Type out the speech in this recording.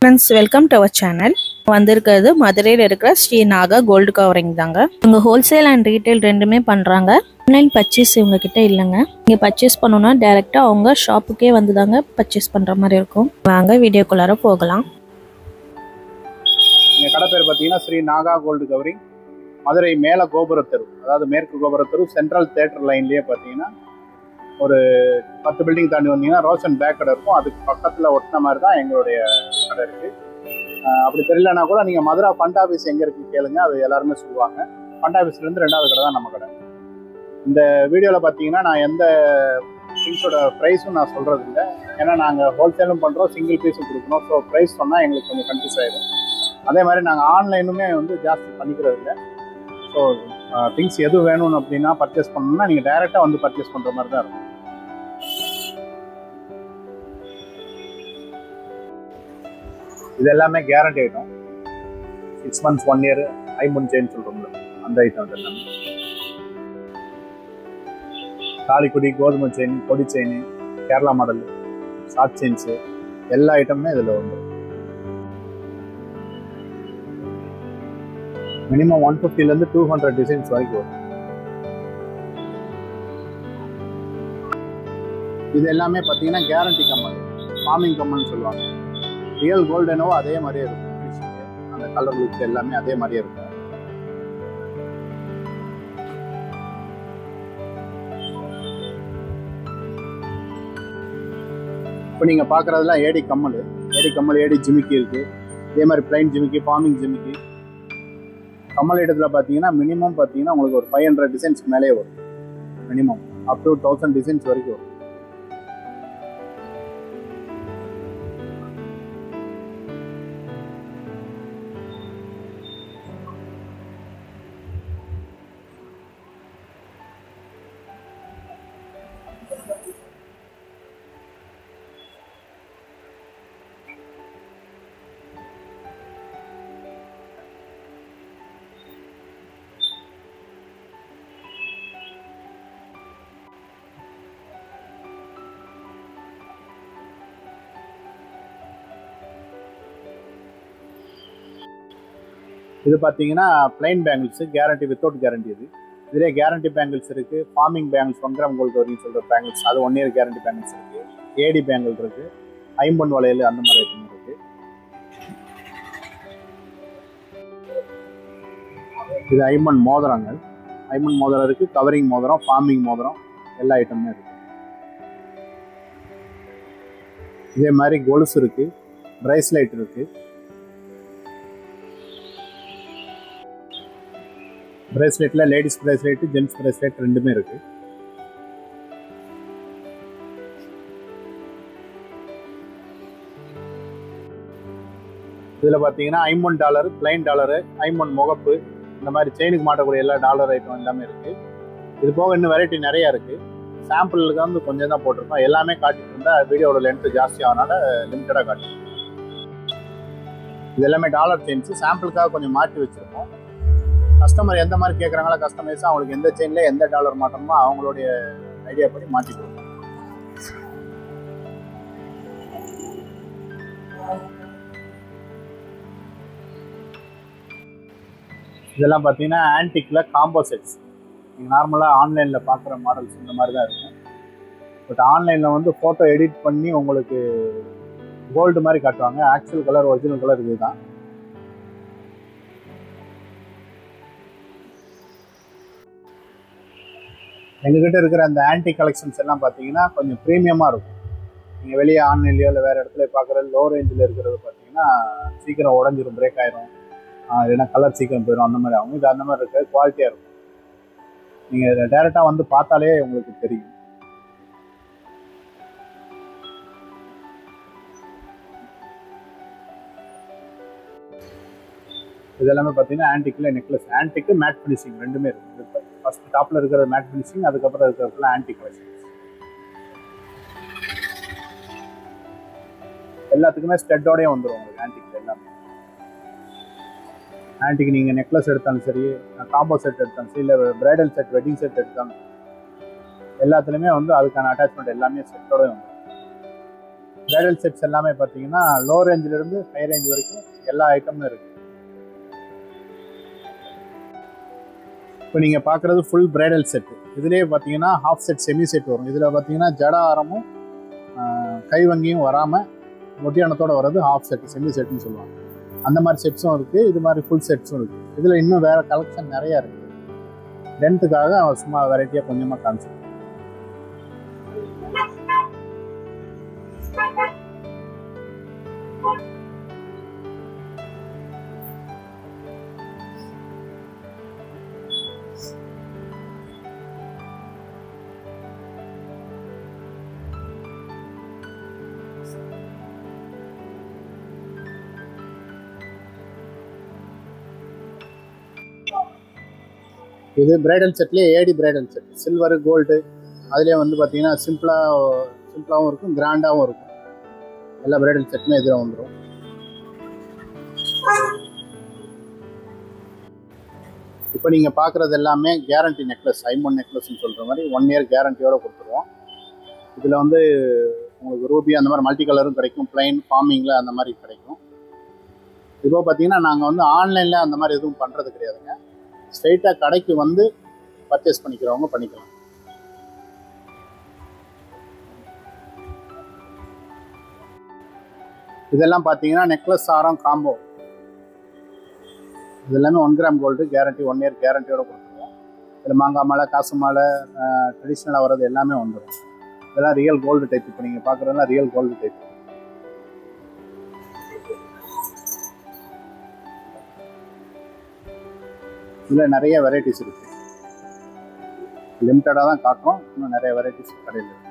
Friends, welcome to our channel. வந்திருக்கிறது மதுரையில் இருக்கிற ஸ்ரீ நாகா கோல்டு கவரிங் தாங்க. இவங்க ஹோல்சேல் அண்ட் ரீட்டைல் ரெண்டுமே பண்றாங்க. ஆன்லைன் பர்ச்சேஸ் இவங்க கிட்ட இல்லைங்க. நீங்க பர்ச்சேஸ் பண்ணணும்னா டைரக்டா அவங்க ஷாப்புக்கே வந்து தாங்க பர்ச்சேஸ் பண்ற மாதிரி இருக்கும். வாங்க வீடியோக்குள்ளார போகலாம். இந்த கடை பேர் பார்த்தீங்கன்னா ஸ்ரீ நாகா கோல்டு கவரிங். மதுரை மேல கோபுரத்தெரு, அதாவது மேற்கு கோபுரத்தெரு சென்ட்ரல் தியேட்டர் லைன்லேயே பார்த்தீங்கன்னா ஒரு 10 பில்டிங் தாண்டி வந்தீங்கன்னா ரோஷன் பேக் கடை இருக்கும். அதுக்கு பக்கத்தில் ஒட்டின மாதிரி தான் எங்களுடைய கடை இருக்குது. அப்படி தெரியலனா கூட நீங்கள் மதுரா ஃபண்ட் ஆஃபீஸ் எங்கே இருக்குன்னு கேளுங்க, அது எல்லாருமே சொல்லுவாங்க. ஃபண்ட் ஆஃபீஸ்லேருந்து 2வது கடை தான் நம்ம கடை. இந்த வீடியோவில் பார்த்தீங்கன்னா நான் எந்த திங்ஸோட ப்ரைஸும் நான் சொல்கிறது இல்லை. ஏன்னா நாங்கள் ஹோல்சேலும் பண்ணுறோம், சிங்கிள் பீஸும் கொடுக்குறோம். ஸோ ப்ரைஸ் சொன்னால் எங்களுக்கு கொஞ்சம் கன்ஃபியூஸ் ஆகிடும். அதே மாதிரி நாங்கள் ஆன்லைனுமே வந்து ஜாஸ்தி பண்ணிக்கிறது இல்லை. ஸோ திங்ஸ் எது வேணும்னு அப்படின்னா பர்ச்சேஸ் பண்ணணும்னா நீங்கள் டைரெக்டாக வந்து பர்ச்சேஸ் பண்ணுற மாதிரி தான் இருக்கும். இது எல்லாமே கேரண்டி ஐட்டம். 6 months 1 year ஐம்பொன் செயின் சொல்கிறோம்ல, அந்த ஐட்டம் இது எல்லாமே. தாலிக்குடி, கோதுமை செயின், கொடி chain, Kerala model, short chains எல்லா ஐட்டமுமே இதில் வந்து மினிமம் 150லேருந்து 200 டிசைன்ஸ் வரைக்கும் வரும். இது எல்லாமே பார்த்தீங்கன்னா கேரண்டி கம்மல், ஃபார்மிங் கம்மல்னு சொல்லுவாங்க. ரியல் கோல்டு என்னவோ அதே மாதிரியே இருக்கும். அந்த கலர் லுக் எல்லாமே அதே மாதிரியே இருக்கும். இப்போ நீங்கள் பார்க்குறதுலாம் ஏடி கம்மல், ஏடி ஜிமிக்கி இருக்குது. இதே மாதிரி பிளைன் ஜிமிக்கி, ஃபார்மிங் ஜிமிக்கி. கம்மல் ஐட்டத்தில் பார்த்தீங்கன்னா மினிமம் பார்த்தீங்கன்னா உங்களுக்கு ஒரு 500 டிசைன்ஸ்க்கு மேலே வரும். மினிமம் அப் டு 1000 டிசைன்ஸ் வரைக்கும் வரும். இது பார்த்தீங்கன்னா plain bangles, guarantee without guarantee. இதிலே கேரண்டி பேங்கிள்ஸ் இருக்குது. Forming bangles 1 gram gold covering சொல்கிற பேங்கிள்ஸ், அது 1 year கேரண்டி பேங்கிள்ஸ் இருக்குது. ஏடி பேங்கிள் இருக்குது, ஐம்பொன் வளையல், அந்த மாதிரி ஐட்டம் இருக்குது. இது ஐம்பொன் மோதிரங்கள், ஐம்பொன் மோதிரம் இருக்குது, கவரிங் மோதிரம், ஃபார்மிங் மோதிரம், எல்லா ஐட்டமுமே இருக்குது. இதே மாதிரி கொலுசு இருக்குது, பிரைஸ்லைட் இருக்குது. பிரேஸ்லெட்ல லேடிஸ் பிரேஸ்லெட், ஜென்ஸ் பிரேஸ்லெட் ரெண்டுமே இருக்கு. இதில் பார்த்தீங்கன்னா $50 பிளைன் டாலரு, ஐம்பொன் முகப்பு, இந்த மாதிரி செயினுக்கு மாட்டக்கூடிய எல்லா டாலர் ஐட்டம் எல்லாமே இருக்கு. இது போக இன்னும் வெரைட்டி நிறைய இருக்கு. சாம்பிளுக்கு வந்து கொஞ்சம் தான் போட்டிருக்கோம். எல்லாமே காட்டிட்டு இருந்தா வீடியோட லென்த் ஜாஸ்தி ஆனால லிமிட்டடாக காட்டிருக்கோம். இது எல்லாமே டாலர் செயின்ஸ், சாம்பிளுக்காக கொஞ்சம் மாற்றி வச்சிருக்கோம். கஸ்டமர் எந்த மாதிரி கேட்குறாங்களோ கஸ்டமைஸாக அவங்களுக்கு எந்த செயினில் எந்த டாலர் மாட்டணுமோ அவங்களுடைய ஐடியா படி மாற்றி கொடுக்கும். இதெல்லாம் பார்த்தீங்கன்னா ஆன்டிக்கில் காம்போ செட்ஸ். நீங்கள் நார்மலாக ஆன்லைனில் பார்க்குற மாடல்ஸ் இந்த மாதிரி தான் இருக்கும். பட் ஆன்லைனில் வந்து ஃபோட்டோ எடிட் பண்ணி உங்களுக்கு கோல்டு மாதிரி காட்டுவாங்க. ஆக்சுவல் கலர், ஒரிஜினல் கலர் இது தான். எங்ககிட்ட இருக்கிற அந்த ஆன்டி கலெக்ஷன்ஸ் எல்லாம் பார்த்தீங்கன்னா கொஞ்சம் ப்ரீமியமாக இருக்கும். நீங்கள் வெளியே ஆன்லைன்லையோ இல்லை வேறு இடத்துல பார்க்குற லோ ரேஞ்சில் இருக்கிறது பார்த்தீங்கன்னா சீக்கிரம் உடஞ்சிரும், பிரேக் ஆயிரும், இல்லைன்னா கலர் சீக்கிரம் போயிடும், அந்த மாதிரி ஆகும். இது அந்த மாதிரி இருக்காது, குவாலிட்டியாக இருக்கும். நீங்கள் டைரெக்டாக வந்து பார்த்தாலே உங்களுக்கு தெரியும். இதெல்லாமே பார்த்தீங்கன்னா ஆன்டிக்கில் நெக்லஸ், ஆன்டிக்கு மேட் ஃபினிஷிங் ரெண்டுமே இருக்குது. ஃபர்ஸ்ட் டாப்பில் இருக்கிற மேட் ஃபினிஷிங், அதுக்கப்புறம் இருக்கிறதுலாம் ஆன்டிக் கலெக்ஷன்ஸ். எல்லாத்துக்குமே ஸ்டெட்டோடய வந்துடும் உங்களுக்கு ஆன்டிக்கில் எல்லாமே. ஆன்டிக்கு நீங்கள் நெக்லஸ் எடுத்தாலும் சரி, காம்போ செட் எடுத்தாலும் சரி, இல்லை பிரைடல் செட், வெட்டிங் செட் எடுத்தாலும் எல்லாத்துலேயுமே வந்து அதுக்கான அட்டாச்மெண்ட் எல்லாமே செட்டோட வந்துடும். பிரைடல் செட்ஸ் எல்லாமே பார்த்தீங்கன்னா லோ ரேஞ்சிலிருந்து ஹை ரேஞ்ச் வரைக்கும் எல்லா ஐட்டமும் இருக்குது. இப்போ நீங்கள் பார்க்குறது ஃபுல் பிரைடல் செட்டு. இதுலேயே பார்த்தீங்கன்னா ஹாஃப் செட் செமி செட் வரும். இதில் பார்த்தீங்கன்னா ஜட ஆரமும் கைவங்கியும் வராமல் ஒட்டியானத்தோடு வர்றது ஹாஃப் செட் செமி செட்டுன்னு சொல்லுவாங்க. அந்த மாதிரி செட்ஸும் இருக்குது, இது மாதிரி ஃபுல் செட்ஸும் இருக்குது. இதில் இன்னும் வேறு கலெக்ஷன் நிறையா இருக்குது. லென்த்துக்காக சும்மா வெரைட்டியாக கொஞ்சமாக காமிச்சிருக்கேன். இது பிரைடல் செட்லேயே ஏடி பிரைடல் செட், சில்வரு கோல்டு, அதுலேயே வந்து பார்த்தீங்கன்னா சிம்பிளாகவும் இருக்கும், கிராண்டாகவும் இருக்கும். எல்லா பிரைடல் செட்டுமே இதில் வந்துடும். இப்போ நீங்கள் பார்க்குறது எல்லாமே கேரண்டி நெக்லஸ், ஐமோன் நெக்லஸ்ன்னு சொல்கிற மாதிரி 1 இயர் கேரண்டியோடு கொடுத்துருவோம். இதில் வந்து உங்களுக்கு ரூபி அந்த மாதிரி மல்டி கலரும் கிடைக்கும், பிளைன் ஃபார்மிங்கில் அந்த மாதிரி கிடைக்கும். இப்போ பார்த்தீங்கன்னா நாங்கள் வந்து ஆன்லைனில் அந்த மாதிரி எதுவும் பண்ணுறது கிடையாதுங்க. ஸ்ட்ரெயிட்டாக கடைக்கு வந்து பர்ச்சேஸ் பண்ணிக்கிறவங்க பண்ணிக்கலாம். இதெல்லாம் பார்த்தீங்கன்னா நெக்லஸ் ஆரம் காம்போ. இது எல்லாமே 1 கிராம் கோல்டு கேரண்டி, 1 இயர் கேரண்டியோட கொடுத்துருவோம். இதில் மாங்காய் மாலை, காசு மாலை, ட்ரெடிஷ்னலாக வர்றது எல்லாமே வந்துடும். இதெல்லாம் ரியல் கோல்டு டைப். இப்போ நீங்கள் பார்க்குறதெல்லாம் ரியல் கோல்டு டைப். இதில் நிறைய வெரைட்டிஸ் இருக்குது. லிமிட்டடாக தான் காட்டுறோம், இன்னும் நிறைய வெரைட்டிஸ் கடையில் இருக்குது.